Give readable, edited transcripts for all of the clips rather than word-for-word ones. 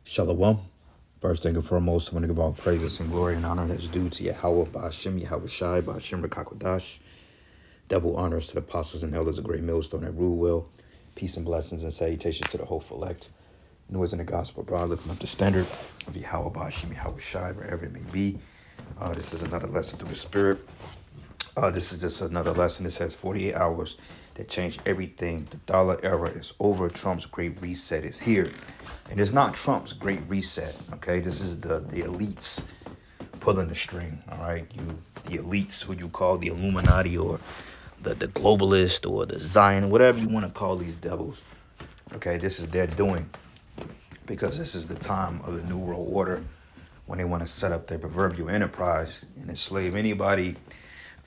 Shalom. First thing and foremost, I want to give all praises and glory and honor that's due to Yahweh, Ba'ashem, Yahweh Shai, Ba'ashem, Rakakwadash. Double honors to the apostles and elders of Great Millstone that rule well. Peace and blessings and salutations to the hopeful elect. Noise in the gospel, broad, lifting up the standard of Yahweh, Ba'ashem, Yahweh Shai, wherever it may be. This is another lesson through the Spirit. This is just another lesson. It says 48 hours that change everything. The dollar era is over. Trump's great reset is here. And it's not Trump's great reset, okay? This is the elites pulling the string, all right? The elites, who you call the Illuminati or the globalist or the Zion, whatever you want to call these devils, okay? This is their doing because this is the time of the New World Order when they want to set up their proverbial enterprise and enslave anybody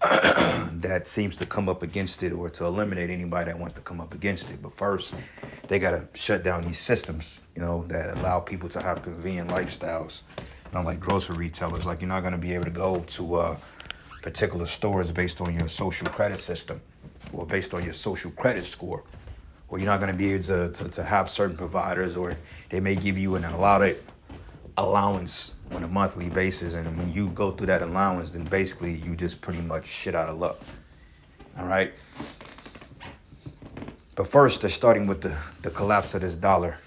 that seems to come up against it, or to eliminate anybody that wants to come up against it. But first, they got to shut down these systems, that allow people to have convenient lifestyles. Like grocery retailers, like you're not going to be able to go to particular stores based on your social credit system or based on your social credit score. Or you're not going to be able to have certain providers, or they may give you an allowance on a monthly basis, and when you go through that allowance, then basically you just pretty much shit out of luck. All right. But first, they're starting with the collapse of this dollar.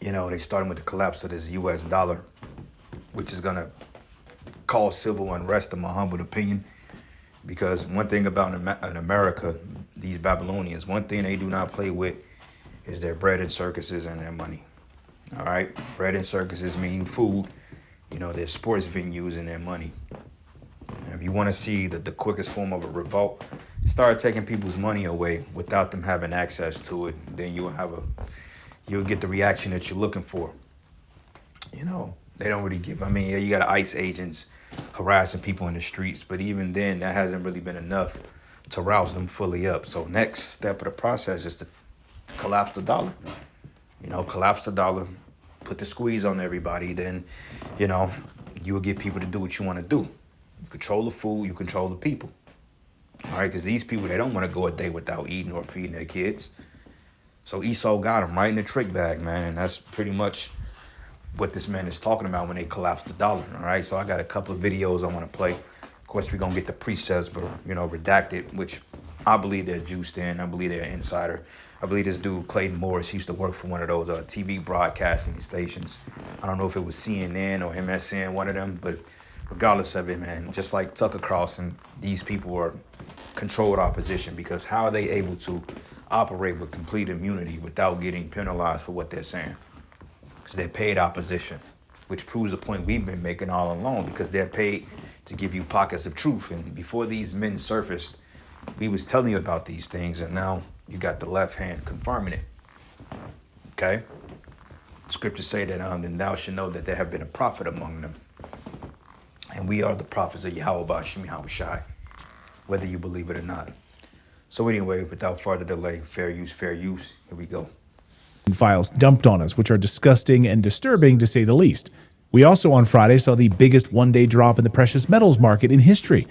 They're starting with the collapse of this U.S. dollar, which is gonna cause civil unrest, in my humble opinion. Because one thing about in America, these Babylonians, one thing they do not play with is their bread and circuses and their money. All right, bread and circuses mean food. Their sports venues and their money. And if you want to see the quickest form of a revolt, start taking people's money away without them having access to it. Then you'll get the reaction that you're looking for. They don't really give. You got ICE agents harassing people in the streets, but even then, that hasn't really been enough to rouse them fully up. So next step of the process is to collapse the dollar. Collapse the dollar, put the squeeze on everybody, then, you will get people to do what you want to do. You control the food, you control the people. All right, because these people, they don't want to go a day without eating or feeding their kids. So Esau got them right in the trick bag, man, and that's pretty much what this man is talking about when they collapse the dollar, all right? So I got a couple of videos I want to play. Of course, we're going to get the precepts, but, redacted, which I believe they're juiced in. I believe they're an insider. I believe this dude, Clayton Morris, used to work for one of those TV broadcasting stations. I don't know if it was CNN or MSN, one of them, but regardless of it, man, just like Tucker Carlson, these people are controlled opposition, because how are they able to operate with complete immunity without getting penalized for what they're saying? Because they're paid opposition, which proves the point we've been making all along, because they're paid to give you pockets of truth. And before these men surfaced, we was telling you about these things, and now you got the left hand confirming it. Okay? Scriptures say that then thou shalt know that there have been a prophet among them. And we are the prophets of Yahweh Ba'ashem Yahweh Shai, whether you believe it or not. So anyway, without further delay, fair use, fair use. Here we go. Files dumped on us, which are disgusting and disturbing to say the least. We also on Friday saw the biggest one-day drop in the precious metals market in history.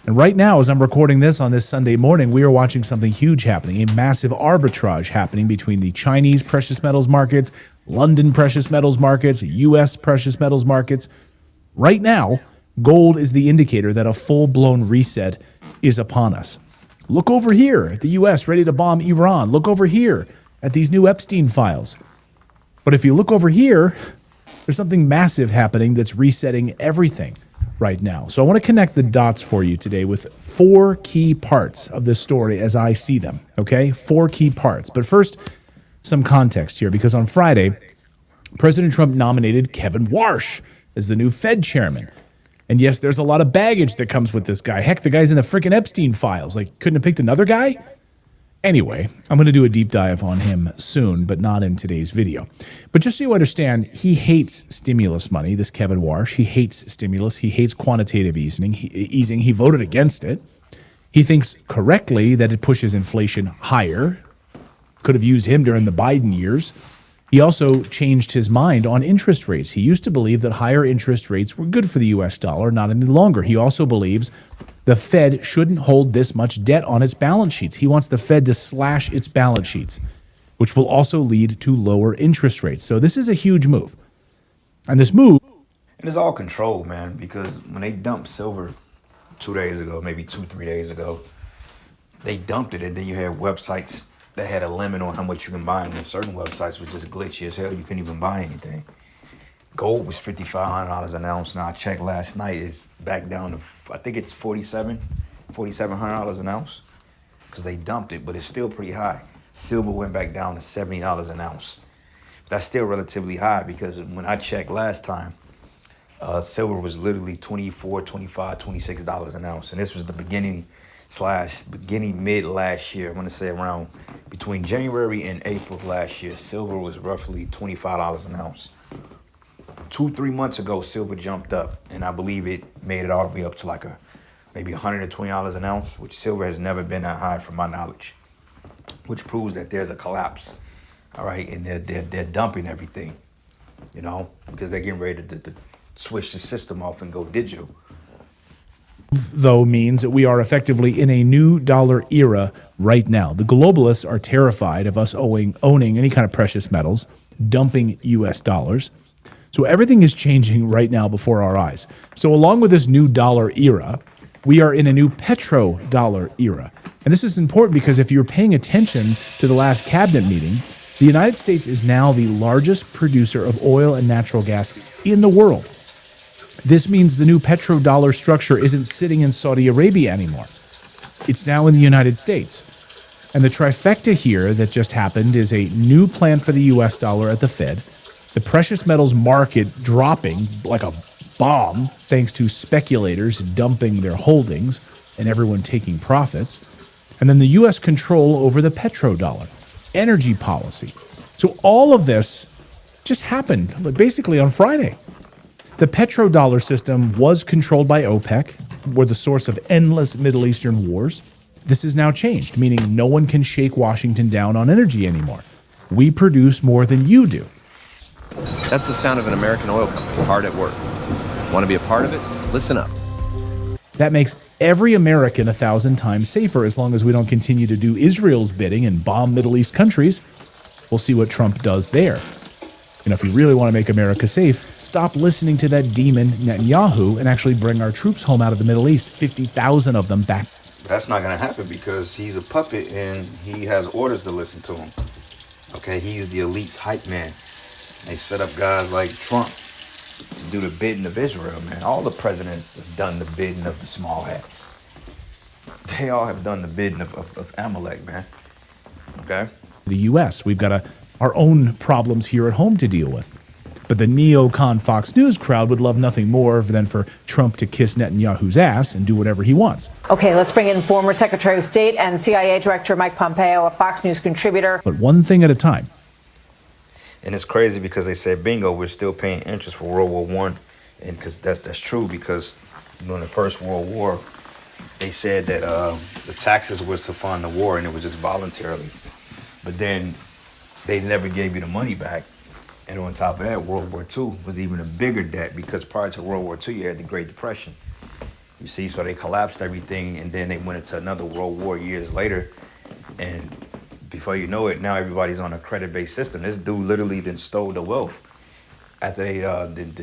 And right now, as I'm recording this on this Sunday morning, we are watching something huge happening, a massive arbitrage happening between the Chinese precious metals markets, London precious metals markets, U.S. precious metals markets. Right now, gold is the indicator that a full-blown reset is upon us. Look over here at the U.S. ready to bomb Iran. Look over here at these new Epstein files. But if you look over here, there's something massive happening that's resetting everything right now. So I want to connect the dots for you today with 4 key parts of this story as I see them, okay? 4 key parts. But first, some context here, because on Friday, President Trump nominated Kevin Warsh as the new Fed chairman. And yes, there's a lot of baggage that comes with this guy. Heck, the guy's in the freaking Epstein files. Like, couldn't have picked another guy? Anyway, I'm going to do a deep dive on him soon, but not in today's video. But just so you understand, he hates stimulus money, this Kevin Warsh. He hates stimulus. He hates quantitative easing. He voted against it. He thinks correctly that it pushes inflation higher. Could have used him during the Biden years. He also changed his mind on interest rates. He used to believe that higher interest rates were good for the U.S. dollar, not any longer. He also believes the Fed shouldn't hold this much debt on its balance sheets. He wants the Fed to slash its balance sheets, which will also lead to lower interest rates. So this is a huge move. And this move, And it's all controlled, man, because when they dumped silver 2 days ago, maybe 3 days ago, they dumped it, and then you had websites that had a limit on how much you can buy, and then certain websites were just glitchy as hell. You couldn't even buy anything. Gold was $5,500 an ounce. Now I checked last night, it's back down to, I think it's $4,700 an ounce, because they dumped it, but it's still pretty high. Silver went back down to $70 an ounce. That's still relatively high, because when I checked last time, silver was literally $24, $25, $26 an ounce. And this was the beginning mid last year. I'm going to say around between January and April of last year, silver was roughly $25 an ounce. 2-3 months ago, silver jumped up, and I believe it made it all the way up to like maybe $120 an ounce, which silver has never been that high from my knowledge, which proves that there's a collapse. All right. And they're dumping everything, because they're getting ready to switch the system off and go digital. though, means that we are effectively in a new dollar era right now. The globalists are terrified of us owning any kind of precious metals, dumping US dollars. So everything is changing right now before our eyes. So along with this new dollar era, we are in a new petrodollar era. And this is important because if you're paying attention to the last cabinet meeting, the United States is now the largest producer of oil and natural gas in the world. This means the new petrodollar structure isn't sitting in Saudi Arabia anymore. It's now in the United States. And the trifecta here that just happened is a new plan for the US dollar at the Fed, the precious metals market dropping like a bomb thanks to speculators dumping their holdings and everyone taking profits, and then the US control over the petrodollar, energy policy. So all of this just happened basically on Friday. The petrodollar system was controlled by OPEC, were the source of endless Middle Eastern wars. This has now changed, meaning no one can shake Washington down on energy anymore. We produce more than you do. That's the sound of an American oil company hard at work. Want to be a part of it? Listen up. That makes every American 1,000 times safer as long as we don't continue to do Israel's bidding and bomb Middle East countries. We'll see what Trump does there. If you really want to make America safe, stop listening to that demon Netanyahu and actually bring our troops home out of the Middle East, 50,000 of them back. That's not going to happen because he's a puppet and he has orders to listen to him. Okay, he's the elite's hype man. They set up guys like Trump to do the bidding of Israel, man. All the presidents have done the bidding of the small hats. They all have done the bidding of Amalek, man. Okay? The U.S., we've got our own problems here at home to deal with. But the neocon Fox News crowd would love nothing more than for Trump to kiss Netanyahu's ass and do whatever he wants. Okay, let's bring in former Secretary of State and CIA Director Mike Pompeo, a Fox News contributor. But one thing at a time. And it's crazy because they said, bingo, we're still paying interest for World War I. And because that's true, because during the First World War, they said that the taxes was to fund the war and it was just voluntarily. But then they never gave you the money back. And on top of that, World War II was even a bigger debt because prior to World War II, you had the Great Depression. You see, so they collapsed everything and then they went into another World War years later. And before you know it, now everybody's on a credit-based system. This dude literally then stole the wealth after they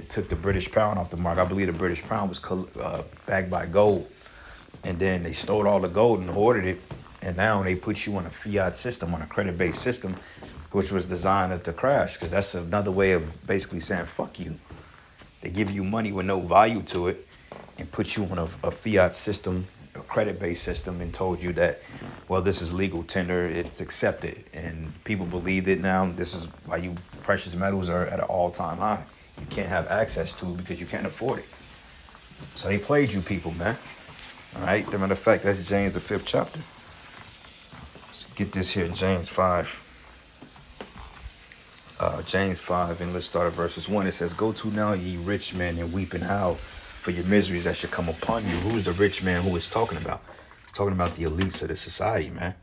took the British pound off the market. I believe the British pound was backed by gold. And then they stole all the gold and hoarded it. And now they put you on a fiat system, on a credit-based system, which was designed to crash, because that's another way of basically saying, fuck you. They give you money with no value to it and put you on a fiat system, a credit-based system, and told you that, well, this is legal tender, it's accepted. And people believed it now. This is why you precious metals are at an all-time high. You can't have access to it because you can't afford it. So they played you people, man. All right? As a matter of fact, that's James, the 5th chapter. Let's get this here, James 5. James 5, and let's start at verses 1. It says, "Go to now, ye rich men, and weep and howl for your miseries that should come upon you." Who's the rich man who is talking about? He's talking about the elites of the society, man.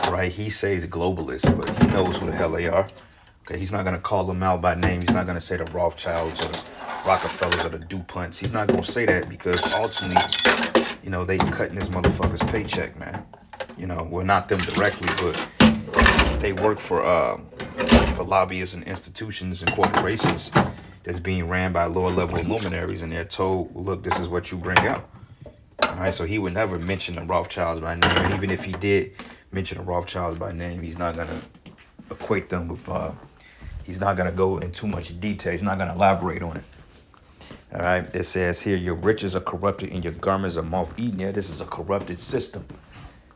Right? He says globalists, but he knows who the hell they are. Okay, he's not going to call them out by name. He's not going to say the Rothschilds or the Rockefellers or the DuPonts. He's not going to say that because ultimately, they cutting this motherfucker's paycheck, man. Well, not them directly, but they work for lobbyists and institutions and corporations that's being ran by lower level luminaries, and they're told, look, this is what you bring out. All right, so he would never mention the Rothschilds by name, and even if he did mention the Rothschilds by name, he's not gonna equate them with. He's not gonna go in too much detail. He's not gonna elaborate on it. All right, it says here, your riches are corrupted and your garments are moth-eaten. Yeah, this is a corrupted system.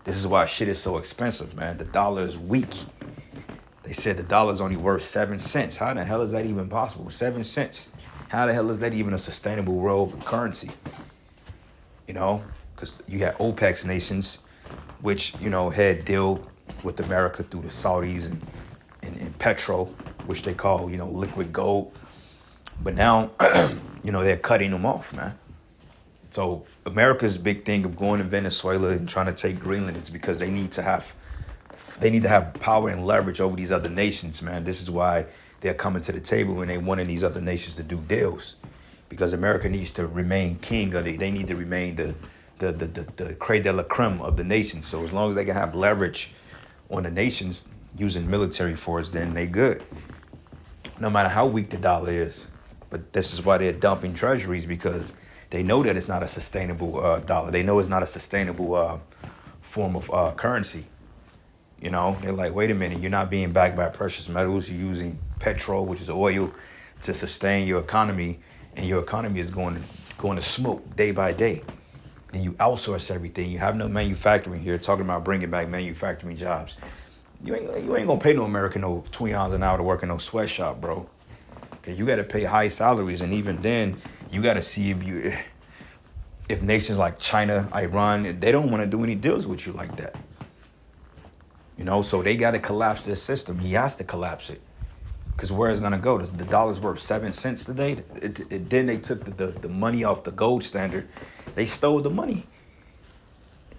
This is why shit is so expensive, man. The dollar is weak. They said the dollar's only worth 7 cents. How the hell is that even possible? 7 cents. How the hell is that even a sustainable world currency? You know, because you had OPEC nations, which, you know, had deal with America through the Saudis and petrol, which they call, you know, liquid gold. But now, you know, they're cutting them off, man. So America's big thing of going to Venezuela and trying to take Greenland is because they need to have power and leverage over these other nations, man. This is why they're coming to the table when they wanting these other nations to do deals, because America needs to remain king, or they need to remain the crème de la crème of the nation. So as long as they can have leverage on the nations using military force, then they good. No matter how weak the dollar is. But this is why they're dumping treasuries, because they know that it's not a sustainable dollar. They know it's not a sustainable form of currency. You know, they're like, wait a minute, you're not being backed by precious metals. You're using petrol, which is oil, to sustain your economy, and your economy is going to smoke day by day. Then you outsource everything. You have no manufacturing here. Talking about bringing back manufacturing jobs. You ain't gonna pay no American no $20 an hour to work in no sweatshop, bro. Okay, you got to pay high salaries, and even then, you got to see if nations like China, Iran, they don't want to do any deals with you like that. You know, so they got to collapse this system. He has to collapse it, because where it's gonna go? The dollar's worth 7 cents today. Then they took the money off the gold standard. They stole the money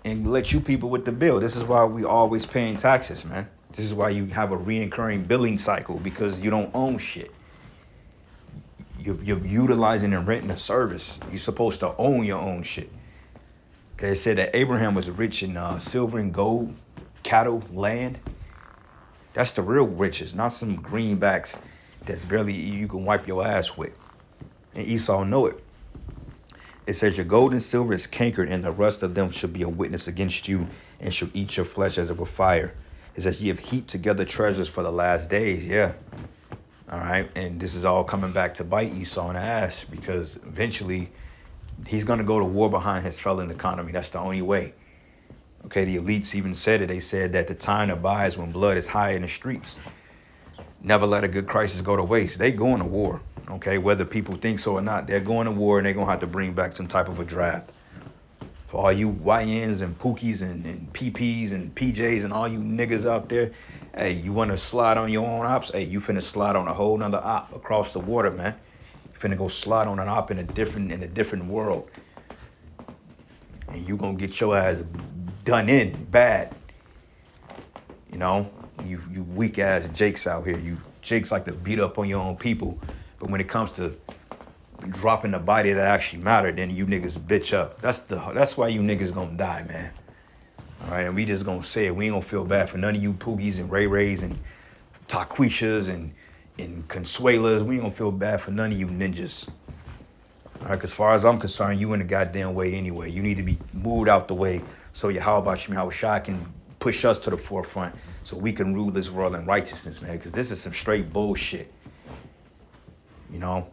and let you people with the bill. This is why we always paying taxes, man. This is why you have a reoccurring billing cycle, because you don't own shit. You're utilizing and renting a service. You're supposed to own your own shit. Okay, it said that Abraham was rich in silver and gold, cattle, land. That's the real riches, not some greenbacks that's barely you can wipe your ass with. And Esau know it. It says your gold and silver is cankered, and the rust of them shall be a witness against you, and shall eat your flesh as it were fire. It says ye have heaped together treasures for the last days. Yeah. All right. And this is all coming back to bite Esau in the ass, because eventually he's going to go to war behind his felon economy. That's the only way. Okay, the elites even said it. They said that the time to buy is when blood is high in the streets. Never let a good crisis go to waste. They going to war. Okay, whether people think so or not, they're going to war, and they're going to have to bring back some type of a draft. For all you YNs and Pookies and PPs and PJs and all you niggas out there, hey, you want to slide on your own ops? Hey, you finna slide on a whole nother op across the water, man. You finna go slide on an op in a different world. And you gonna get your ass done in bad. You know, you weak ass Jakes out here. You Jakes like to beat up on your own people, but when it comes to dropping the body that actually mattered, then you niggas bitch up. That's why you niggas gonna die, man. All right, and we just gonna say it. We ain't gonna feel bad for none of you Poogies and Ray Rays and Taquishas and Consuelas. We ain't gonna feel bad for none of you ninjas. All right, 'cause as far as I'm concerned, you in the goddamn way anyway. You need to be moved out the way so Yahweh Shai can push us to the forefront so we can rule this world in righteousness, man, because this is some straight bullshit. You know?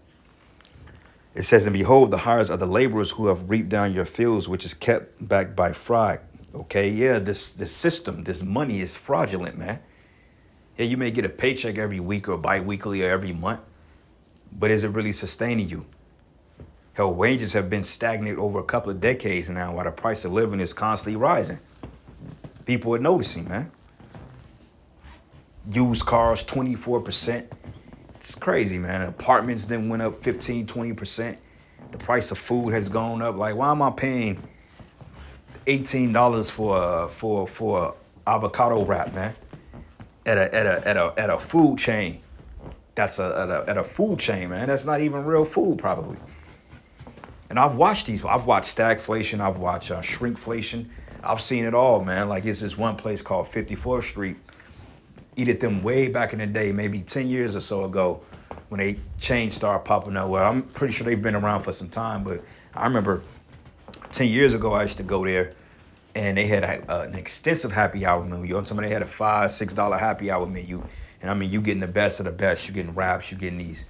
It says, and behold, the hires are the laborers who have reaped down your fields, which is kept back by fraud. Okay, yeah, this system, this money is fraudulent, man. Yeah, you may get a paycheck every week or bi-weekly or every month, but is it really sustaining you? Hell, wages have been stagnant over a couple of decades now, while the price of living is constantly rising. People are noticing, man. Used cars, 24%. It's crazy, man. Apartments then went up 15, 20%. The price of food has gone up. Like, why am I paying $18 for avocado wrap, man? At a food chain. That's at a food chain, man. That's not even real food, probably. And I've watched these. I've watched stagflation. I've watched shrinkflation. I've seen it all, man. Like, it's this one place called 54th Street. eat at them way back in the day, maybe 10 years or so ago, when they chains started popping up. Well, I'm pretty sure they've been around for some time, but I remember 10 years ago, I used to go there, and they had an extensive happy hour menu. You know what I'm talking about? They had a $5, $6 happy hour menu. And I mean, you getting the best of the best. You getting wraps, you getting these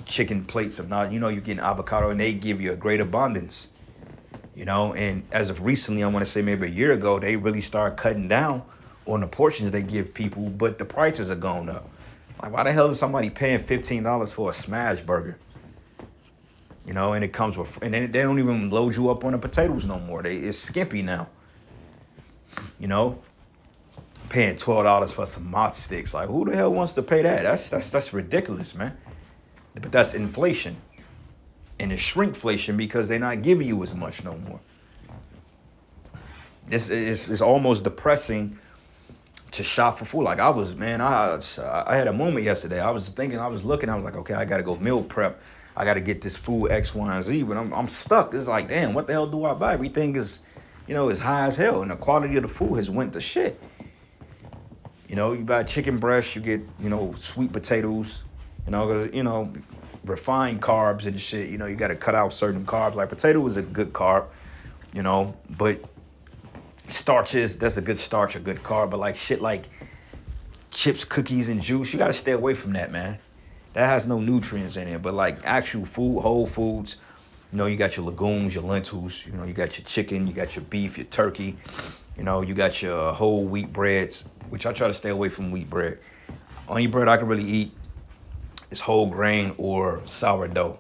chicken plates of not, you're getting avocado, and they give you a great abundance. And as of recently, I want to say maybe a year ago, they really started cutting down on the portions they give people, but the prices are going up. Like, why the hell is somebody paying $15 for a smash burger? And it comes with, and then they don't even load you up on the potatoes no more. It's skimpy now. Paying $12 for some mott sticks. Like, who the hell wants to pay that? That's ridiculous, man. But that's inflation. And it's shrinkflation because they're not giving you as much no more. It's almost depressing to shop for food. Like I had a moment yesterday. I was looking, I was like, okay, I gotta go meal prep. I gotta get this food X, Y, and Z, but I'm stuck. It's like, damn, what the hell do I buy? Everything is, is high as hell, and the quality of the food has went to shit. You buy chicken breast, you get, sweet potatoes, because, refined carbs and shit, you got to cut out certain carbs. Like potato is a good carb, but starches, that's a good starch, a good carb. But like shit like chips, cookies, and juice, you got to stay away from that, man. That has no nutrients in it. But like actual food, whole foods, you got your legumes, your lentils, you got your chicken, you got your beef, your turkey, you got your whole wheat breads, which I try to stay away from wheat bread. Only bread I can really eat is whole grain or sourdough.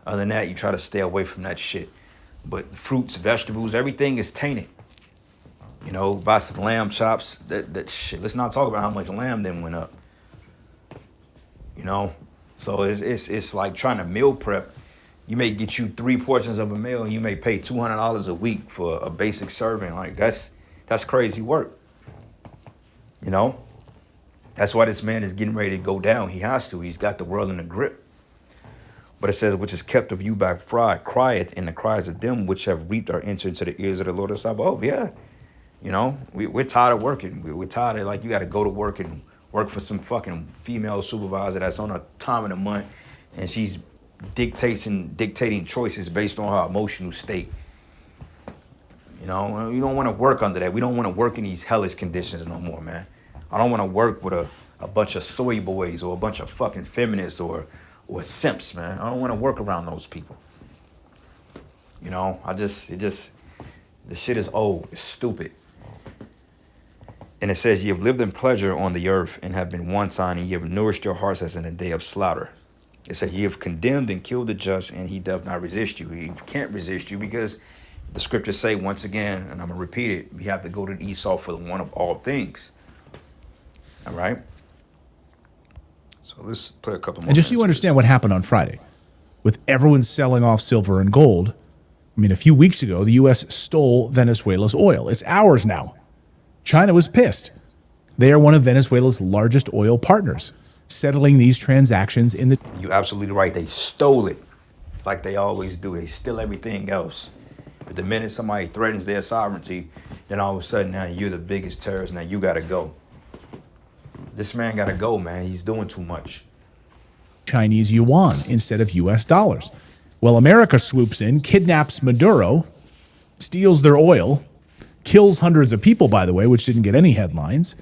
Other than that, you try to stay away from that shit. But fruits, vegetables, everything is tainted. Buy some lamb chops. That shit. Let's not talk about how much lamb then went up. So it's like trying to meal prep. You may get you 3 portions of a meal, and you may pay $200 a week for a basic serving. Like that's crazy work. That's why this man is getting ready to go down. He has to. He's got the world in a grip. But it says, which is kept of you by pride, crieth in the cries of them which have reaped are entered into the ears of the Lord of Sabaoth. Yeah. We're tired of working. We're tired of, like, you got to go to work and work for some fucking female supervisor that's on a time of the month, and she's dictating choices based on her emotional state. You don't want to work under that. We don't want to work in these hellish conditions no more, man. I don't want to work with a bunch of soy boys or a bunch of fucking feminists or simps, man. I don't want to work around those people. The shit is old. It's stupid. And it says, ye have lived in pleasure on the earth and have been wanton, and ye have nourished your hearts as in a day of slaughter. It said, ye have condemned and killed the just, and he doth not resist you. He can't resist you because the scriptures say, once again, and I'm going to repeat it, we have to go to Esau for the one of all things. All right? So let's play a couple more. And just so you understand what happened on Friday, with everyone selling off silver and gold, a few weeks ago, the U.S. stole Venezuela's oil. It's ours now. China was pissed. They are one of Venezuela's largest oil partners, settling these transactions in the... You're absolutely right. They stole it like they always do. They steal everything else. But the minute somebody threatens their sovereignty, then all of a sudden now you're the biggest terrorist. Now you got to go. This man got to go, man. He's doing too much. Chinese yuan instead of U.S. dollars. Well, America swoops in, kidnaps Maduro, steals their oil, kills hundreds of people, by the way, which didn't get any headlines.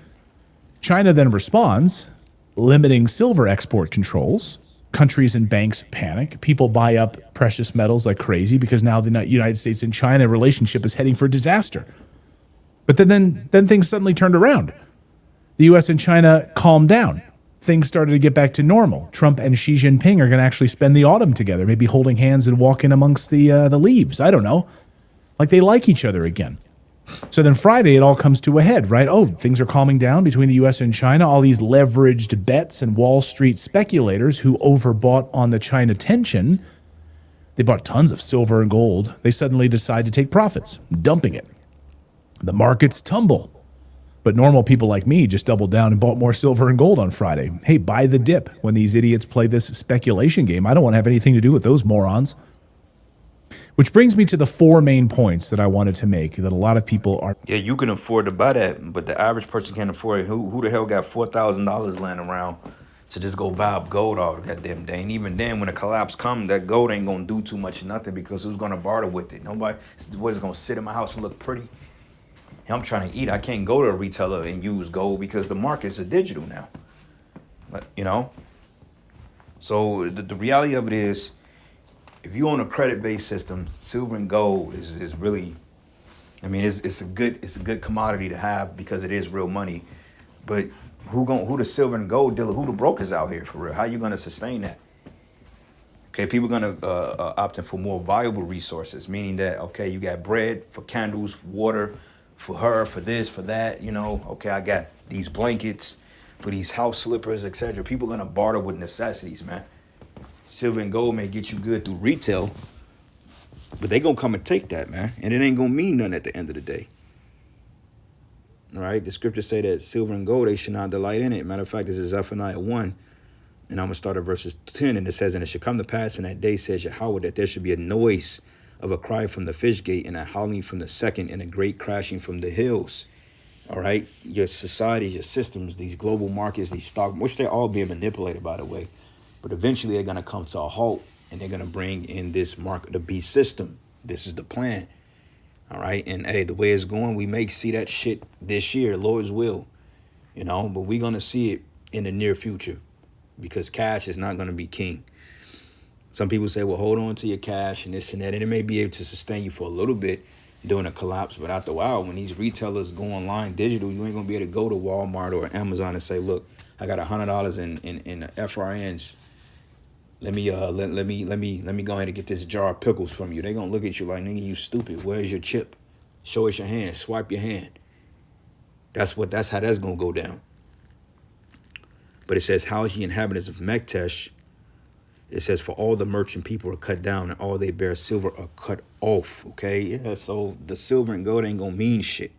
China then responds, limiting silver export controls. Countries and banks panic. People buy up precious metals like crazy because now the United States and China relationship is heading for disaster. But then things suddenly turned around. The U.S. and China calmed down. Things started to get back to normal. Trump and Xi Jinping are going to actually spend the autumn together, maybe holding hands and walking amongst the leaves. I don't know. Like they like each other again. So then Friday, it all comes to a head, right? Oh, things are calming down between the U.S. and China. All these leveraged bets and Wall Street speculators who overbought on the China tension, they bought tons of silver and gold. They suddenly decide to take profits, dumping it. The markets tumble. But normal people like me just doubled down and bought more silver and gold on Friday. Hey, buy the dip when these idiots play this speculation game. I don't want to have anything to do with those morons. Which brings me to the 4 main points that I wanted to make that a lot of people are. Yeah, you can afford to buy that, but the average person can't afford it. Who the hell got $4,000 laying around to just go buy up gold all goddamn day? And even then, when a collapse comes, that gold ain't gonna do too much of nothing because who's gonna barter with it? Nobody. What is gonna sit in my house and look pretty? I'm trying to eat. I can't go to a retailer and use gold because the markets are digital now. You know. So the reality of it is, if you own a credit-based system, silver and gold is really, I mean, it's a good commodity to have because it is real money. But who the silver and gold dealer? Who the brokers out here for real? How you gonna sustain that? Okay, people gonna opt in for more valuable resources, meaning that okay, you got bread for candles, for water, for her, for this, for that. You know, okay, I got these blankets for these house slippers, etc. People gonna barter with necessities, man. Silver and gold may get you good through retail, but they gonna come and take that, man, and it ain't gonna mean nothing at the end of the day. All right, the scriptures say that silver and gold, they should not delight in it. Matter of fact, this is Zephaniah 1, and I'm gonna start at verses 10, and it says, and it should come to pass in that day, says Yahweh, that there should be a noise of a cry from the fish gate, and a howling from the second, and a great crashing from the hills. All right, your societies, your systems, these global markets, these stock, which they're all being manipulated, by the way, but eventually they're gonna come to a halt, and they're gonna bring in this mark of the beast system. This is the plan. All right, and hey, the way it's going, we may see that shit this year, Lord's will, you know, but we're gonna see it in the near future because cash is not gonna be king. Some people say, well, hold on to your cash and this and that, and it may be able to sustain you for a little bit during a collapse, but after a while, when these retailers go online digital, you ain't gonna be able to go to Walmart or Amazon and say, look, I got $100 in FRNs. Let me go ahead and get this jar of pickles from you. They gonna look at you like, nigga, you stupid. Where's your chip? Show us your hand. Swipe your hand. That's how that's gonna go down. But it says, how is ye inhabitants of Mektesh? It says, for all the merchant people are cut down, and all they bear silver are cut off. Okay, yeah. So the silver and gold ain't gonna mean shit.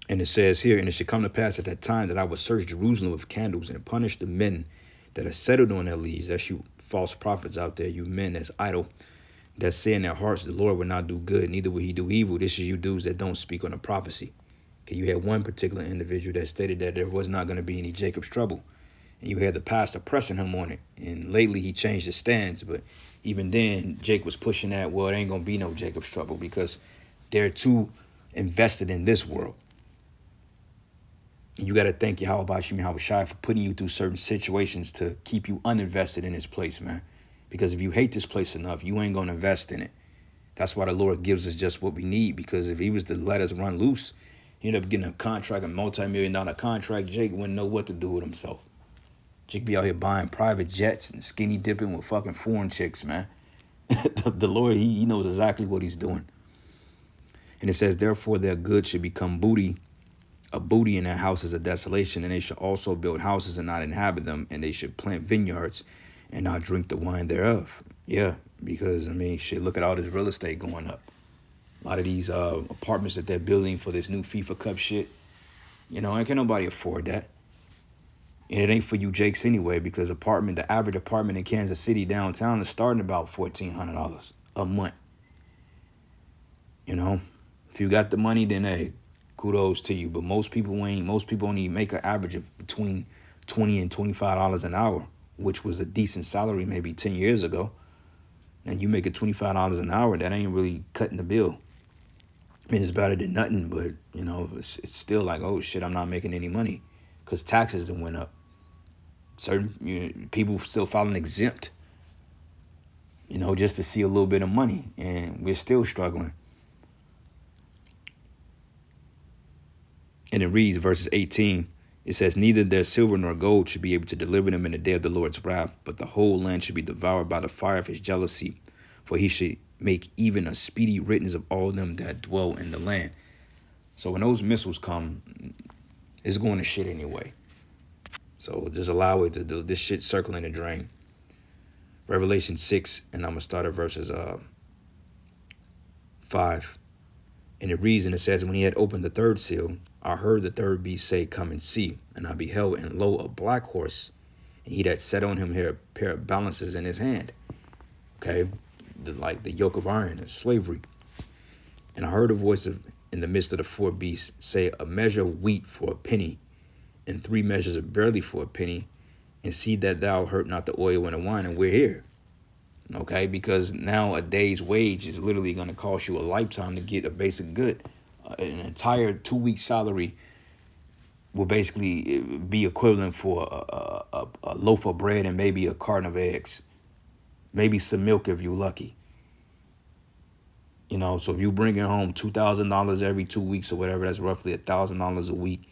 And it says here, and it should come to pass at that time that I will search Jerusalem with candles and punish the men that are settled on their leaves. That's you false prophets out there, you men that's idle, that say in their hearts, the Lord will not do good, neither will he do evil. This is you dudes that don't speak on a prophecy. Okay, you had one particular individual that stated that there was not going to be any Jacob's trouble. And you had the pastor pressing him on it. And lately he changed his stance. But even then, Jake was pushing that, well, there ain't going to be no Jacob's trouble because they're too invested in this world. And you got to thank Yahweh Shai for putting you through certain situations to keep you uninvested in this place, man. Because if you hate this place enough, you ain't going to invest in it. That's why the Lord gives us just what we need. Because if he was to let us run loose, he ended up getting a contract, a multi-million-dollar contract. Jake wouldn't know what to do with himself. Jake be out here buying private jets and skinny dipping with fucking foreign chicks, man. The Lord, he knows exactly what he's doing. And it says, therefore, their goods should become booty. A booty in their houses of desolation, and they should also build houses and not inhabit them, and they should plant vineyards and not drink the wine thereof. Yeah, because, I mean, shit, look at all this real estate going up. A lot of these apartments that they're building for this new FIFA Cup shit, you know, ain't can nobody afford that. And it ain't for you Jakes anyway, because the average apartment in Kansas City downtown is starting about $1,400 a month. You know, if you got the money, then hey, kudos to you. But most people only make an average of between $20 and $25 an hour, which was a decent salary maybe 10 years ago. And you make it $25 an hour, that ain't really cutting the bill. I mean, it's better than nothing, but, you know, it's still like, oh, shit, I'm not making any money because taxes done went up. Certain people still filing exempt, you know, just to see a little bit of money, and we're still struggling. And it reads, verses 18, it says, neither their silver nor gold should be able to deliver them in the day of the Lord's wrath, but the whole land should be devoured by the fire of his jealousy, for he should make even a speedy riddance of all them that dwell in the land. So when those missiles come, it's going to shit anyway. So just allow it to do this shit circling the drain. Revelation 6, and I'm going to start at verses 5. And it reads, and it says, when he had opened the third seal, I heard the third beast say, come and see. And I beheld, and lo, a black horse, and he that set on him here a pair of balances in his hand. Okay, like the yoke of iron and slavery. And I heard a voice in the midst of the four beasts say, a measure of wheat for a penny, and 3 measures of barley for a penny, and see that thou hurt not the oil and the wine. And we're here. Okay, because now a day's wage is literally going to cost you a lifetime to get a basic good. An entire 2-week salary will basically be equivalent for a loaf of bread and maybe a carton of eggs, maybe some milk if you're lucky. You know, so if you bring it home $2,000 every 2 weeks or whatever, that's roughly $1,000 a week.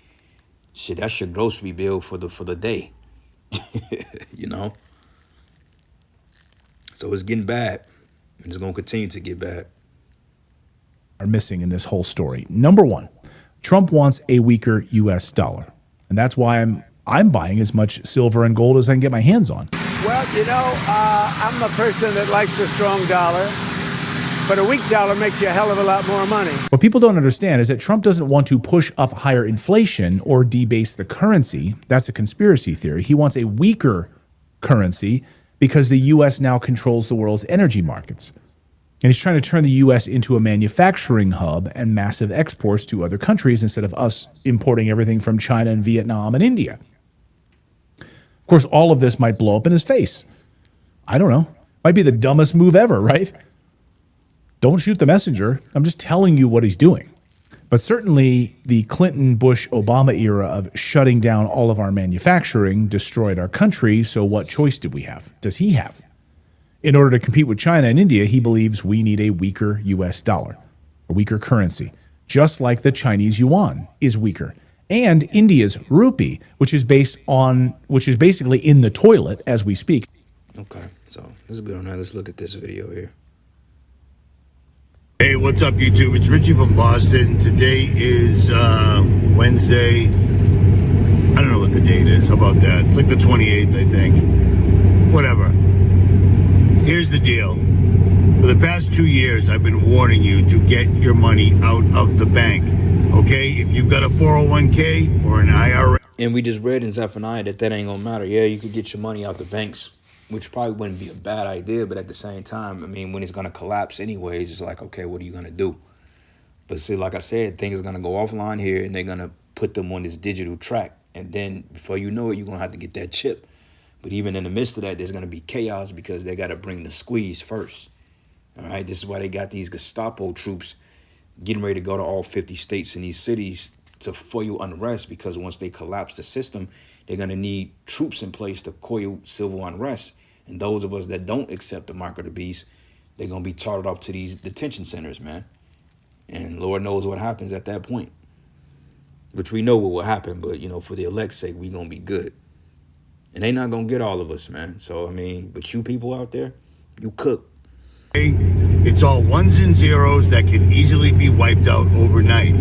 Shit, that's your grocery bill for the day. You know, so it's getting bad, and it's going to continue to get bad. Are missing in this whole story. Number one, Trump wants a weaker U.S. dollar, and that's why I'm buying as much silver and gold as I can get my hands on. Well, you know, I'm a person that likes a strong dollar, but a weak dollar makes you a hell of a lot more money. What people don't understand is that Trump doesn't want to push up higher inflation or debase the currency. That's a conspiracy theory. He wants a weaker currency because the U.S. now controls the world's energy markets. And he's trying to turn the U.S. into a manufacturing hub and massive exports to other countries instead of us importing everything from China and Vietnam and India. Of course, all of this might blow up in his face. I don't know. Might be the dumbest move ever, right? Don't shoot the messenger. I'm just telling you what he's doing. But certainly the Clinton, Bush, Obama era of shutting down all of our manufacturing destroyed our country. So what choice did we have? Does he have? In order to compete with China and India, he believes we need a weaker U.S. dollar, a weaker currency, just like the Chinese yuan is weaker. And India's rupee, which is basically in the toilet as we speak. Okay, so this is good on that. Let's look at this video here. Hey, what's up, YouTube? It's Richie from Boston. Today is Wednesday. I don't know what the date is. How about that? It's like the 28th, I think. Whatever. Here's the deal. For the past 2 years, I've been warning you to get your money out of the bank. Okay? If you've got a 401k or an IRA. And we just read in Zephaniah that ain't gonna matter. Yeah, you could get your money out the banks, which probably wouldn't be a bad idea, but at the same time, I mean, when it's gonna collapse anyways, it's like, okay, what are you gonna do? But see, like I said, things are gonna go offline here, and they're gonna put them on this digital track, and then before you know it, you're gonna have to get that chip. But even in the midst of that, there's gonna be chaos because they gotta bring the squeeze first. All right, this is why they got these Gestapo troops getting ready to go to all 50 states and these cities to foil unrest, because once they collapse the system, they're going to need troops in place to coil civil unrest. And those of us that don't accept the mark of the beast, they're going to be chartered off to these detention centers, man. And Lord knows what happens at that point, which we know what will happen. But, you know, for the elect's sake, we're going to be good. And they not going to get all of us, man. So, I mean, but you people out there, you cook. It's all ones and zeros that can easily be wiped out overnight.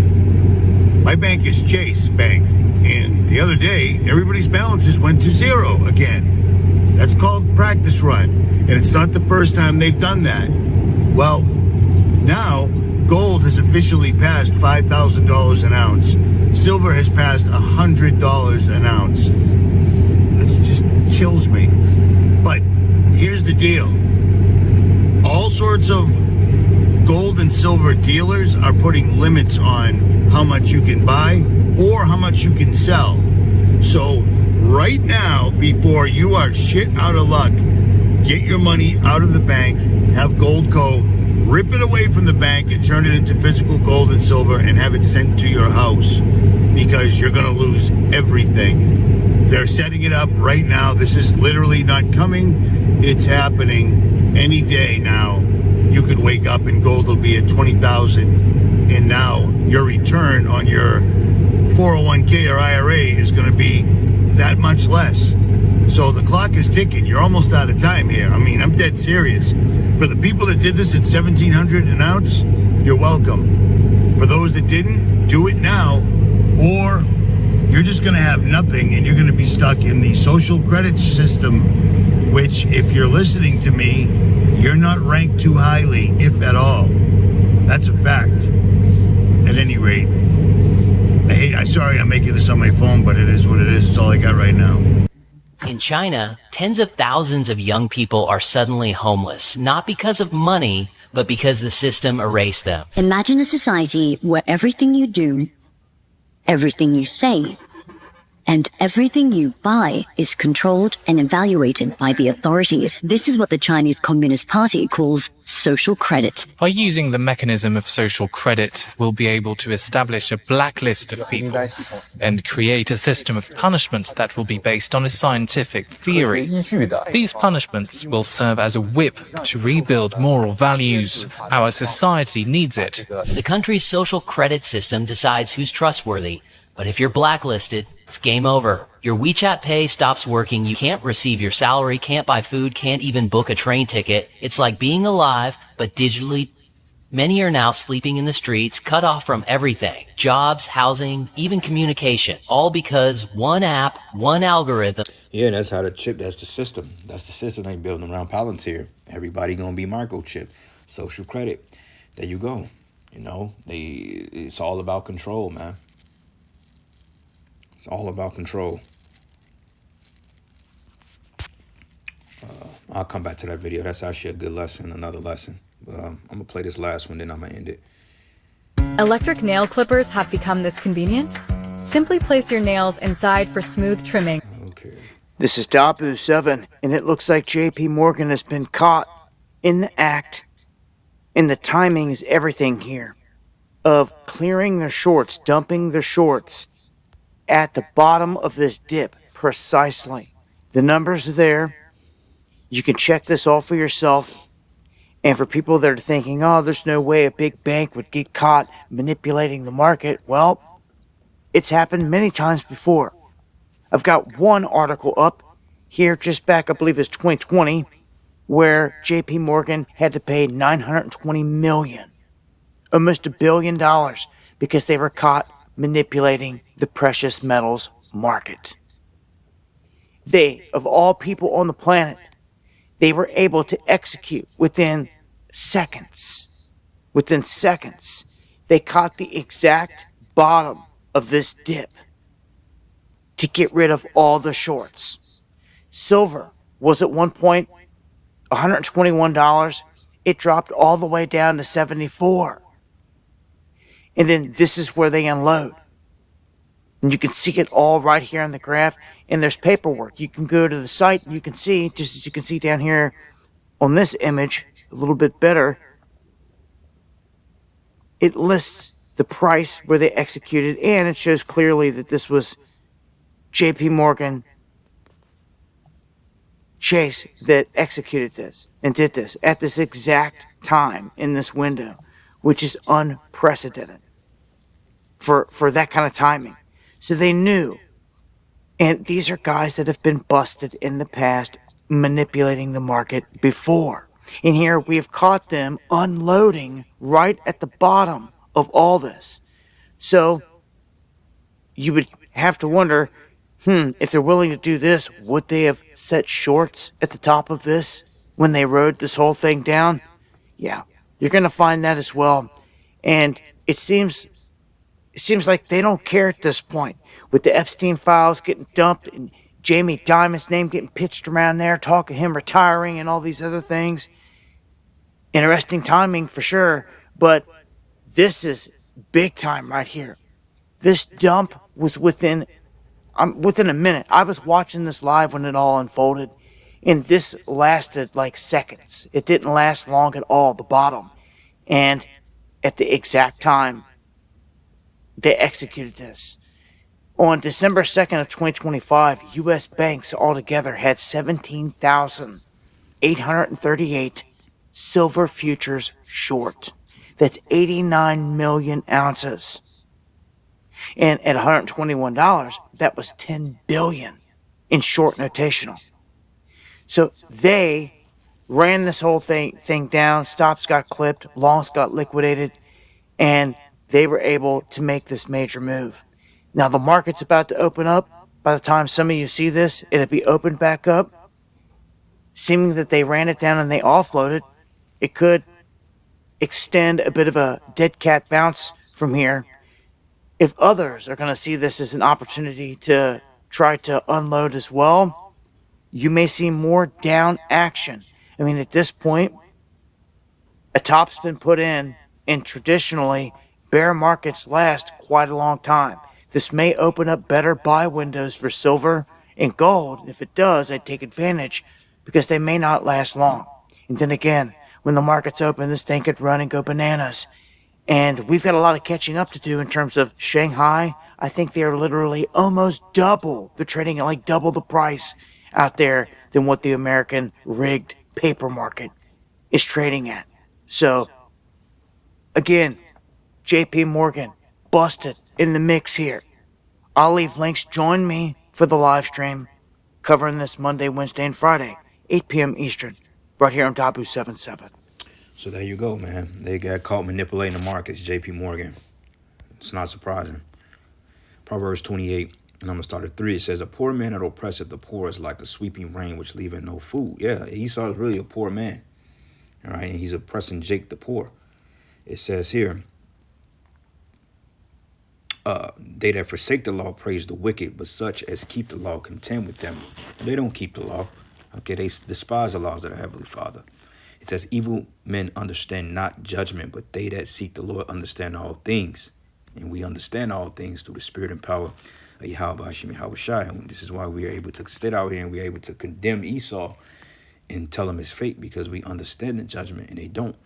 My bank is Chase Bank, and the other day, everybody's balances went to zero again. That's called practice run, and it's not the first time they've done that. Well, now, gold has officially passed $5,000 an ounce. Silver has passed $100 an ounce. That just kills me. But here's the deal. All sorts of gold and silver dealers are putting limits on how much you can buy or how much you can sell. So right now, before you are shit out of luck, get your money out of the bank, have Goldco rip it away from the bank and turn it into physical gold and silver and have it sent to your house, because you're going to lose everything. They're setting it up right now. This is literally not coming. It's happening any day now. You could wake up and gold will be at 20,000, and now your return on your 401k or IRA is going to be that much less. So the clock is ticking. You're almost out of time here. I mean, I'm dead serious. For the people that did this at $1,700 an ounce, you're welcome. For those that didn't, do it now, or you're just going to have nothing, and you're going to be stuck in the social credit system, which, if you're listening to me, you're not ranked too highly, if at all. That's a fact. At any rate, I'm sorry I'm making this on my phone, but it is what it is. It's all I got right now. In China, tens of thousands of young people are suddenly homeless, not because of money, but because the system erased them. Imagine a society where everything you do, everything you say, and everything you buy is controlled and evaluated by the authorities. This is what the Chinese Communist Party calls social credit. By using the mechanism of social credit, we'll be able to establish a blacklist of people and create a system of punishment that will be based on a scientific theory. These punishments will serve as a whip to rebuild moral values. Our society needs it. The country's social credit system decides who's trustworthy, but if you're blacklisted, it's game over. Your WeChat Pay stops working, you can't receive your salary, can't buy food, can't even book a train ticket. It's like being alive, but digitally. Many are now sleeping in the streets, cut off from everything. Jobs, housing, even communication. All because one app, one algorithm. Yeah, that's how that's the system. That's the system they building around Palantir. Everybody gonna be microchipped. Social credit. There you go. You know, it's all about control, man. It's all about control. I'll come back to that video. That's actually a good lesson, another lesson. I'm going to play this last one, then I'm going to end it. Electric nail clippers have become this convenient. Simply place your nails inside for smooth trimming. Okay. This is Dabu7, and it looks like JP Morgan has been caught in the act, and the timing is everything here, of clearing their shorts, dumping their shorts at the bottom of this dip precisely. The numbers are there. You can check this all for yourself. And for people that are thinking, oh, there's no way a big bank would get caught manipulating the market, well, it's happened many times before. I've got one article up here just back, I believe it's 2020, where JP Morgan had to pay $920 million, almost $1 billion, because they were caught manipulating the precious metals market. They, of all people on the planet, they were able to execute within seconds. Within seconds, they caught the exact bottom of this dip to get rid of all the shorts. Silver was at one point $121. It dropped all the way down to $74. And then this is where they unload. And you can see it all right here on the graph. And there's paperwork. You can go to the site and you can see, just as you can see down here on this image, a little bit better, it lists the price where they executed, and it shows clearly that this was JP Morgan Chase that executed this and did this at this exact time in this window, which is unprecedented for that kind of timing. So they knew. And these are guys that have been busted in the past manipulating the market before. And here we have caught them unloading right at the bottom of all this. So you would have to wonder, if they're willing to do this, would they have set shorts at the top of this when they rode this whole thing down? Yeah, you're going to find that as well. And it seems like they don't care at this point. With the Epstein files getting dumped and Jamie Dimon's name getting pitched around there, talk of him retiring and all these other things. Interesting timing for sure, but this is big time right here. This dump was within a minute. I was watching this live when it all unfolded, and this lasted like seconds. It didn't last long at all, the bottom. And at the exact time they executed this. On December 2nd of 2025, U.S. banks altogether had 17,838 silver futures short. That's 89 million ounces. And at $121, that was 10 billion in short notational. So they ran this whole thing down. Stops got clipped, longs got liquidated, and they were able to make this major move. Now the market's about to open up. By the time some of you see this, it'll be opened back up. Seeming that they ran it down and they offloaded, it could extend a bit of a dead cat bounce from here. If others are going to see this as an opportunity to try to unload as well, you may see more down action. I mean, at this point, a top's been put in, and traditionally, bear markets last quite a long time. This may open up better buy windows for silver and gold. If it does, I'd take advantage because they may not last long. And then again, when the markets open, this thing could run and go bananas. And we've got a lot of catching up to do in terms of Shanghai. I think they are literally almost double. They're trading at like double the price out there than what the American rigged paper market is trading at. So, again, JP Morgan busted in the mix here. I'll leave links. Join me for the live stream covering this Monday, Wednesday, and Friday, 8 p.m. Eastern, right here on Dabu 77. So there you go, man. They got caught manipulating the markets, JP Morgan. It's not surprising. Proverbs 28, and I'm going to start at 3. It says, a poor man that oppresseth the poor is like a sweeping rain which leaveth no food. Yeah, Esau is really a poor man. All right, and he's oppressing Jake the poor. It says here, they that forsake the law praise the wicked, but such as keep the law contend with them. They don't keep the law. Okay, they despise the laws of the Heavenly Father. It says, evil men understand not judgment, but they that seek the Lord understand all things. And we understand all things through the spirit and power of Yahweh Hashem Yahweh Shai. And this is why we are able to sit out here and we are able to condemn Esau and tell him his fate, because we understand the judgment and they don't.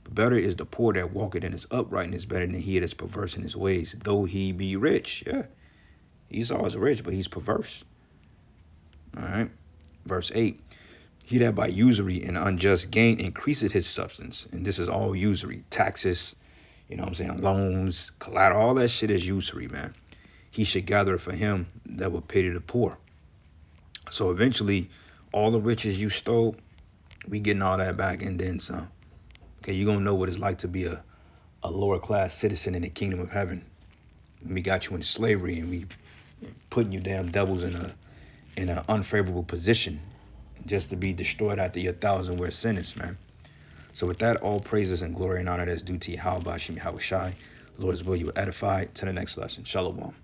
But better is the poor that walketh in his uprightness, better than he that is perverse in his ways, though he be rich. Yeah, Esau is rich, but he's perverse. All right, verse 8. He that by usury and unjust gain increaseth his substance. And this is all usury. Taxes, you know what I'm saying, loans, collateral, all that shit is usury, man. He should gather for him that will pity the poor. So eventually, all the riches you stole, we getting all that back and then some. Okay, you're going to know what it's like to be a lower class citizen in the kingdom of heaven. We got you in slavery and we putting you damn devils in an unfavorable position just to be destroyed after your 1,000-year sentence, man. So with that, all praises and glory and honor that's due to Yahweh Hashem Yahweh Shai. The Lord's will you will edify. To the next lesson. Shalom.